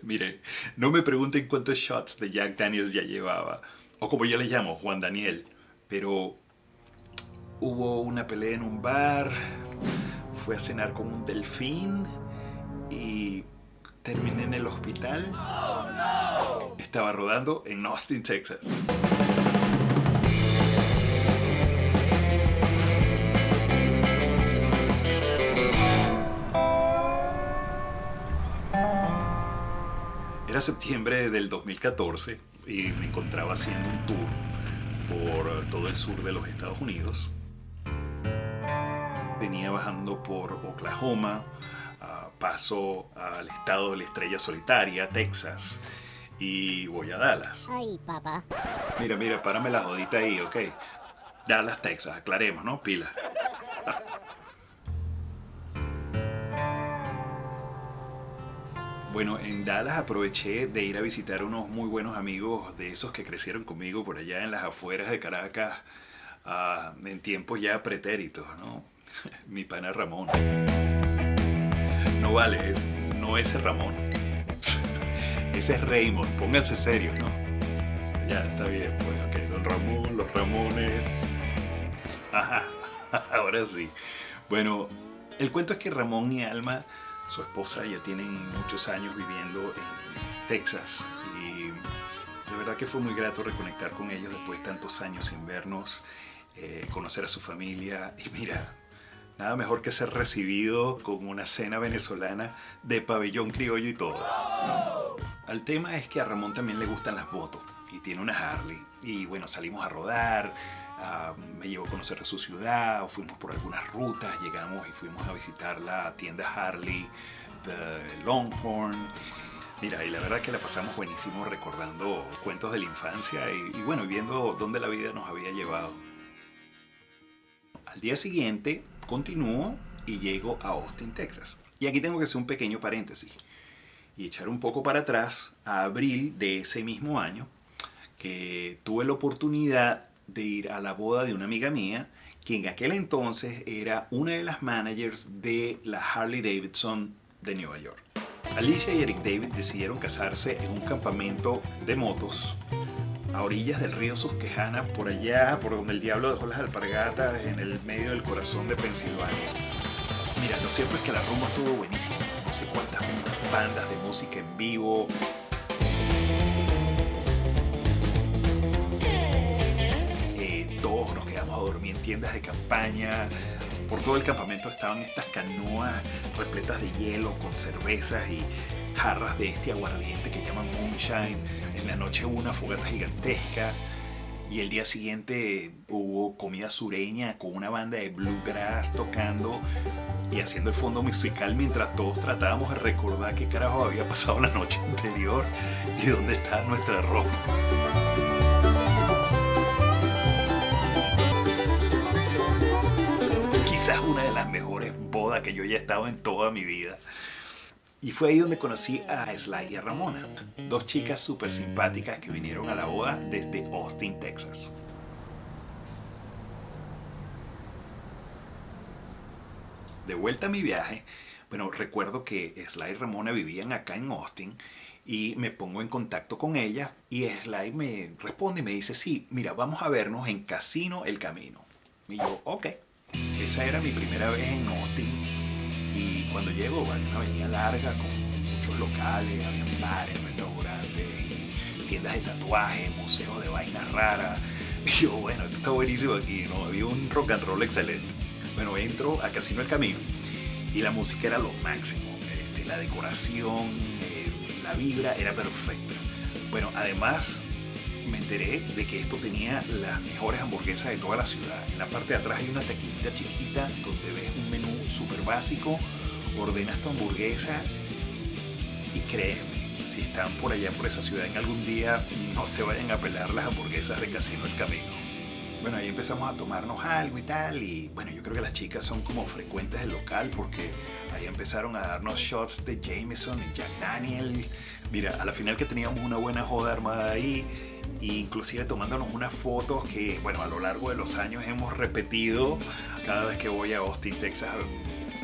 Mire, no me pregunten cuántos shots de Jack Daniels ya llevaba, o como yo le llamo, Juan Daniel, pero hubo una pelea en un bar, fue a cenar con un delfín y terminé en el hospital. Estaba rodando en Austin, Texas. Era septiembre del 2014 y me encontraba haciendo un tour por todo el sur de los Estados Unidos. Venía bajando por Oklahoma, paso al estado de la Estrella Solitaria, Texas, y voy a Dallas. Ay, papá. Mira, párame la jodita ahí, ok. Dallas, Texas, aclaremos, ¿no? Pila. Bueno, en Dallas aproveché de ir a visitar unos muy buenos amigos de esos que crecieron conmigo por allá en las afueras de Caracas, en tiempos ya pretéritos, ¿no? Mi pana Ramón. No vale, no ese Ramón. Ese es Raymond, pónganse serios, ¿no? Ya, está bien, pues, ok, don Ramón, los Ramones. Ajá, ahora sí. Bueno, el cuento es que Ramón y Alma, su esposa, ya tienen muchos años viviendo en Texas y de verdad que fue muy grato reconectar con ellos después de tantos años sin vernos, conocer a su familia y mira, nada mejor que ser recibido con una cena venezolana de pabellón criollo y todo. El tema es que a Ramón también le gustan las motos y tiene una Harley y bueno, salimos a rodar. Me llevó a conocer su ciudad, fuimos por algunas rutas, llegamos y fuimos a visitar la tienda Harley de Longhorn. Mira, y la verdad que la pasamos buenísimo recordando cuentos de la infancia y bueno, viendo dónde la vida nos había llevado. Al día siguiente continúo y llego a Austin, Texas. Y aquí tengo que hacer un pequeño paréntesis y echar un poco para atrás a abril de ese mismo año que tuve la oportunidad de ir a la boda de una amiga mía que en aquel entonces era una de las managers de la Harley Davidson de Nueva York. Alicia y Eric David decidieron casarse en un campamento de motos a orillas del río Susquehanna, por allá, por donde el diablo dejó las alpargatas, en el medio del corazón de Pensilvania. Mira, lo cierto es que la rumba estuvo buenísima. No sé cuántas bandas de música en vivo. Todos nos quedamos a dormir en tiendas de campaña. Por todo el campamento estaban estas canoas repletas de hielo con cervezas y jarras de este aguardiente que llaman moonshine. En la noche hubo una fogata gigantesca y el día siguiente hubo comida sureña con una banda de bluegrass tocando y haciendo el fondo musical mientras todos tratábamos de recordar qué carajo había pasado la noche anterior y dónde estaba nuestra ropa. Quizás una de las mejores bodas que yo haya estado en toda mi vida. Y fue ahí donde conocí a Sly y a Ramona, dos chicas súper simpáticas que vinieron a la boda desde Austin, Texas. De vuelta a mi viaje, bueno, recuerdo que Sly y Ramona vivían acá en Austin y me pongo en contacto con ellas y Sly me responde y me dice, sí, mira, vamos a vernos en Casino El Camino. Y yo, ok. Esa era mi primera vez en Austin y cuando llego a una avenida larga con muchos locales, había bares, restaurantes, y tiendas de tatuajes, museos de vainas raras. Y yo, bueno, esto está buenísimo aquí, ¿no? Había un rock and roll excelente. Bueno, entro a Casino El Camino y la música era lo máximo. La decoración, la vibra era perfecta. Bueno, además me enteré de que esto tenía las mejores hamburguesas de toda la ciudad. En la parte de atrás hay una taquillita chiquita donde ves un menú súper básico, ordenas tu hamburguesa y créeme, si están por allá por esa ciudad en algún día, no se vayan a pelar las hamburguesas de Casino El Camino. Bueno, ahí empezamos a tomarnos algo y tal, y bueno, yo creo que las chicas son como frecuentes del local porque ahí empezaron a darnos shots de Jameson y Jack Daniels. Mira, a la final que teníamos una buena joda armada ahí, e inclusive tomándonos unas fotos que, bueno, a lo largo de los años hemos repetido cada vez que voy a Austin, Texas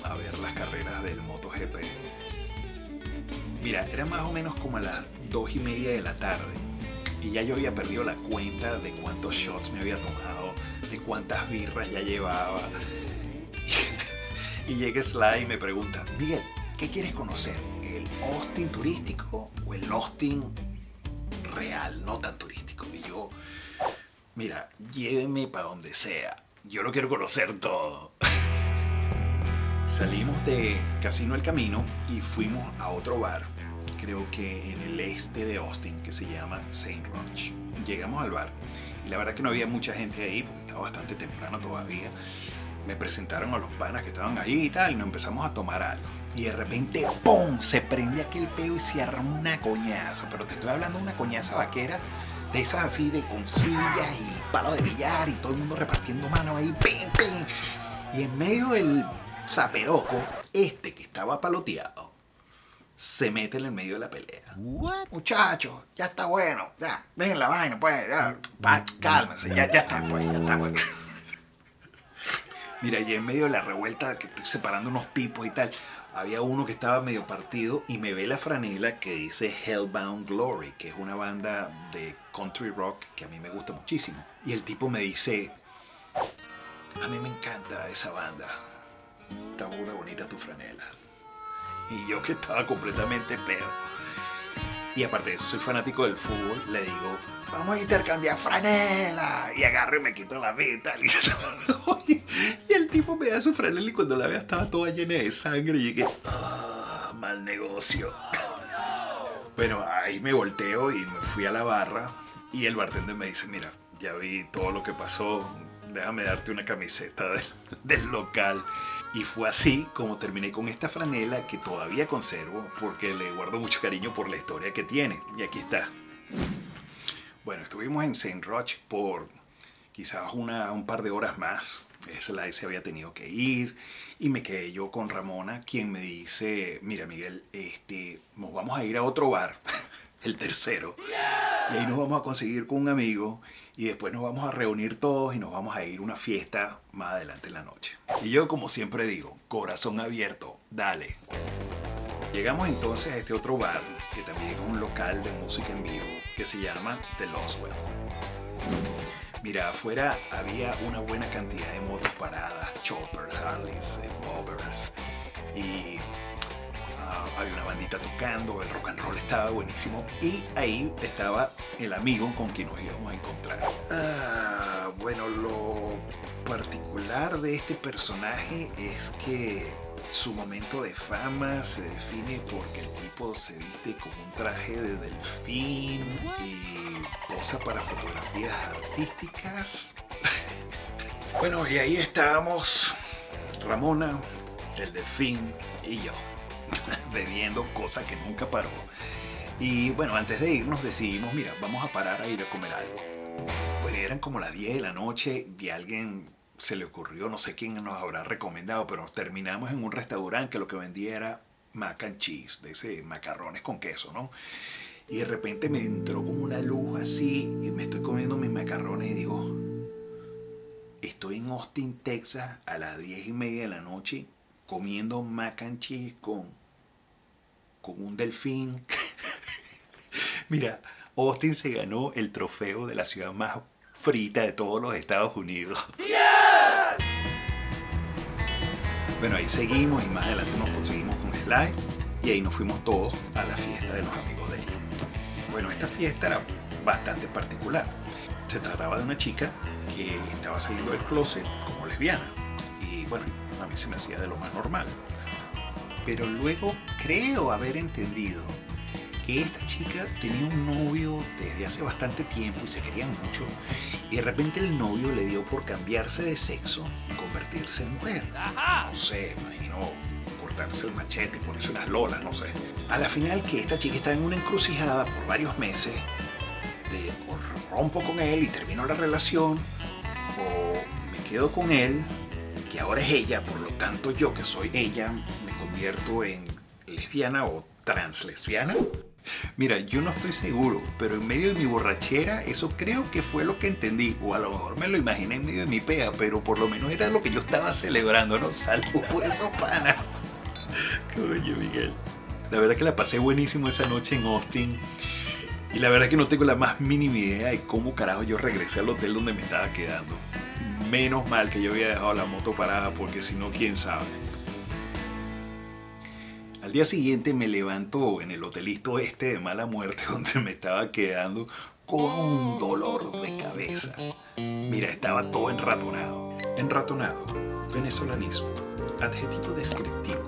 a ver las carreras del MotoGP. Mira, era más o menos como a las 2:30 de la tarde. Y ya yo había perdido la cuenta de cuántos shots me había tomado, de cuántas birras ya llevaba. Y llega Sly y me pregunta, Miguel, ¿qué quieres conocer? ¿El Austin turístico o el Austin real, no tan turístico? Y yo, mira, llévenme para donde sea. Yo lo quiero conocer todo. Salimos de Casino El Camino y fuimos a otro bar, creo que en el este de Austin, que se llama St. Roch. Llegamos al bar y la verdad que no había mucha gente ahí porque estaba bastante temprano todavía. Me presentaron a los panas que estaban ahí y tal, y nos empezamos a tomar algo. Y de repente, ¡pum!, se prende aquel peo y se arma una coñaza. Pero te estoy hablando de una coñaza vaquera, de esas así de con sillas y palos de billar y todo el mundo repartiendo manos ahí, ¡ping, ping! Y en medio del zaperoco, este que estaba paloteado, se mete en el medio de la pelea. What? Muchachos, ya está bueno, ya, ven la vaina, pues, ya, cálmense, ya está, pues, ya está, pues. Mira, y en medio de la revuelta que estoy separando unos tipos y tal, había uno que estaba medio partido y me ve la franela que dice Hellbound Glory, que es una banda de country rock que a mí me gusta muchísimo. Y el tipo me dice, a mí me encanta esa banda, está muy bonita tu franela. Y yo, que estaba completamente pedo, y aparte de eso soy fanático del fútbol, le digo, vamos a intercambiar franela. Y agarro y me quito la vida. Y el tipo me da su franela y cuando la veo estaba toda llena de sangre. Y dije, mal negocio. Bueno, ahí me volteo y me fui a la barra. Y el bartender me dice, mira, ya vi todo lo que pasó, déjame darte una camiseta del local. Y fue así como terminé con esta franela que todavía conservo porque le guardo mucho cariño por la historia que tiene. Y aquí está. Bueno, estuvimos en St. Roch por quizás un par de horas más. Sly se había tenido que ir y me quedé yo con Ramona, quien me dice, mira Miguel, nos vamos a ir a otro bar, el tercero. Y ahí nos vamos a conseguir con un amigo y después nos vamos a reunir todos y nos vamos a ir a una fiesta más adelante en la noche. Y yo, como siempre digo, corazón abierto, dale. Llegamos entonces a este otro bar, que también es un local de música en vivo, que se llama The Loswell. Mira, afuera había una buena cantidad de motos paradas, choppers, Harleys, bobbers, y había una bandita tocando, el rock and roll estaba buenísimo, y ahí estaba el amigo con quien nos íbamos a encontrar. Bueno, lo particular de este personaje es que su momento de fama se define porque el tipo se viste con un traje de delfín y posa para fotografías artísticas. Bueno, y ahí estábamos Ramona, el delfín y yo, bebiendo, cosa que nunca paró. Y bueno, antes de irnos decidimos, mira, vamos a parar a ir a comer algo. Bueno, eran como las 10 de la noche y a alguien se le ocurrió, no sé quién nos habrá recomendado, pero terminamos en un restaurante que lo que vendía era mac and cheese, de ese macarrones con queso, ¿no? Y de repente me entró como una luz así y me estoy comiendo mis macarrones y digo, estoy en Austin, Texas a las 10:30 de la noche comiendo mac and cheese con un delfín. Mira, Austin se ganó el trofeo de la ciudad más frita de todos los Estados Unidos. Bueno, ahí seguimos y más adelante nos conseguimos con Sly y ahí nos fuimos todos a la fiesta de los amigos de ella. Bueno, esta fiesta era bastante particular. Se trataba de una chica que estaba saliendo del closet como lesbiana y bueno, a mí se me hacía de lo más normal. Pero luego creo haber entendido que esta chica tenía un novio desde hace bastante tiempo y se querían mucho, y de repente el novio le dio por cambiarse de sexo y convertirse en mujer. No sé, imagino cortarse el machete y ponerse unas lolas, no sé. A la final que esta chica estaba en una encrucijada por varios meses de o rompo con él y termino la relación, o me quedo con él, que ahora es ella, por lo tanto yo que soy ella me convierto en lesbiana o translesbiana. Mira, yo no estoy seguro, pero en medio de mi borrachera eso creo que fue lo que entendí, o a lo mejor me lo imaginé en medio de mi pea, pero por lo menos era lo que yo estaba celebrando, ¿no? Salud por esos panas. Coño, Miguel. La verdad que la pasé buenísimo esa noche en Austin. Y la verdad que no tengo la más mínima idea de cómo carajo yo regresé al hotel donde me estaba quedando. Menos mal que yo había dejado la moto parada, porque si no, quién sabe. Al día siguiente me levanto en el hotelito de mala muerte donde me estaba quedando con un dolor de cabeza. Mira, estaba todo enratonado. Enratonado, venezolanismo, adjetivo descriptivo.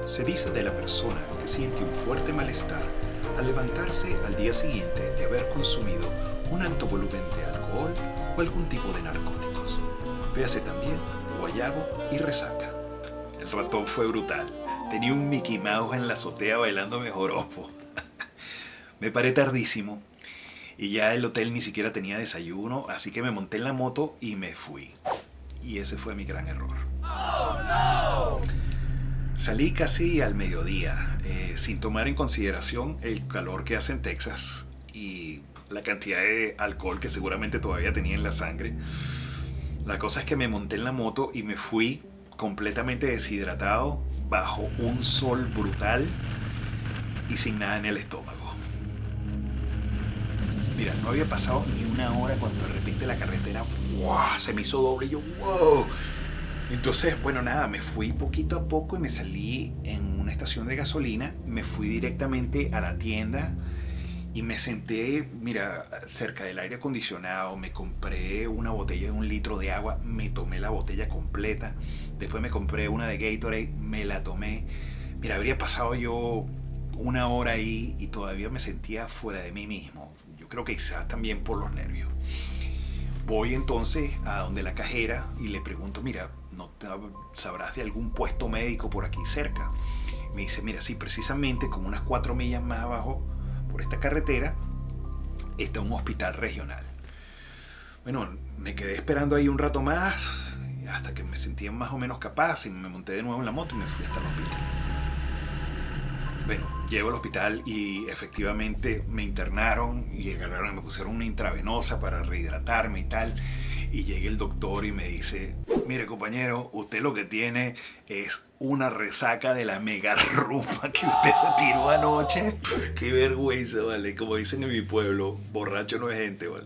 Se dice de la persona que siente un fuerte malestar al levantarse al día siguiente de haber consumido un alto volumen de alcohol o algún tipo de narcóticos. Véase también guayabo y resaca. El ratón fue brutal. Tenía un Mickey Mouse en la azotea bailándome joropo. Me paré tardísimo y ya el hotel ni siquiera tenía desayuno, así que me monté en la moto y me fui. Y ese fue mi gran error. Oh, no. Salí casi al mediodía, sin tomar en consideración el calor que hace en Texas y la cantidad de alcohol que seguramente todavía tenía en la sangre. La cosa es que me monté en la moto y me fui completamente deshidratado, bajo un sol brutal y sin nada en el estómago. Mira, no había pasado ni una hora cuando de repente la carretera ¡wow! Se me hizo doble y yo ¡wow! Entonces, bueno, nada, me fui poquito a poco y me salí en una estación de gasolina, me fui directamente a la tienda y me senté, mira, cerca del aire acondicionado, me compré una botella de 1 litro de agua, me tomé la botella completa, después me compré una de Gatorade, me la tomé. Mira, habría pasado yo 1 hora ahí y todavía me sentía fuera de mí mismo. Yo creo que quizás también por los nervios. Voy entonces a donde la cajera y le pregunto, mira, ¿no sabrás de algún puesto médico por aquí cerca? Me dice, mira, sí, precisamente como unas 4 millas más abajo por esta carretera está un hospital regional. Bueno, me quedé esperando ahí un rato más hasta que me sentía más o menos capaz y me monté de nuevo en la moto y me fui hasta el hospital. Bueno, llego al hospital y efectivamente me internaron y me pusieron una intravenosa para rehidratarme y tal. Y llega el doctor y me dice, mire compañero, usted lo que tiene es una resaca de la mega rumba que usted se tiró anoche. Qué vergüenza, vale. Como dicen en mi pueblo, borracho no es gente, vale.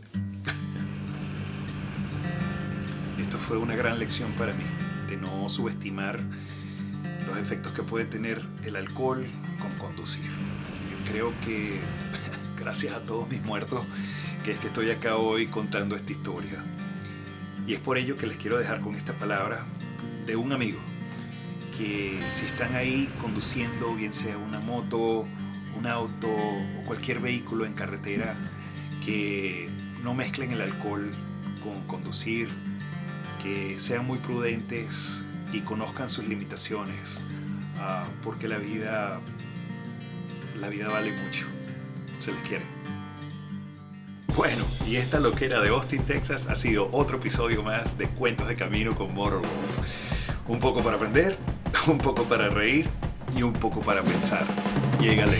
Esto fue una gran lección para mí, de no subestimar los efectos que puede tener el alcohol con conducir. Yo creo que gracias a todos mis muertos que es que estoy acá hoy contando esta historia. Y es por ello que les quiero dejar con esta palabra de un amigo, que si están ahí conduciendo, bien sea una moto, un auto o cualquier vehículo en carretera, que no mezclen el alcohol con conducir, que sean muy prudentes y conozcan sus limitaciones, porque la vida vale mucho. Se les quiere. Bueno, y esta loquera de Austin, Texas ha sido otro episodio más de Cuentos de Camino con Motor Wolf. Un poco para aprender, un poco para reír y un poco para pensar. Llégale.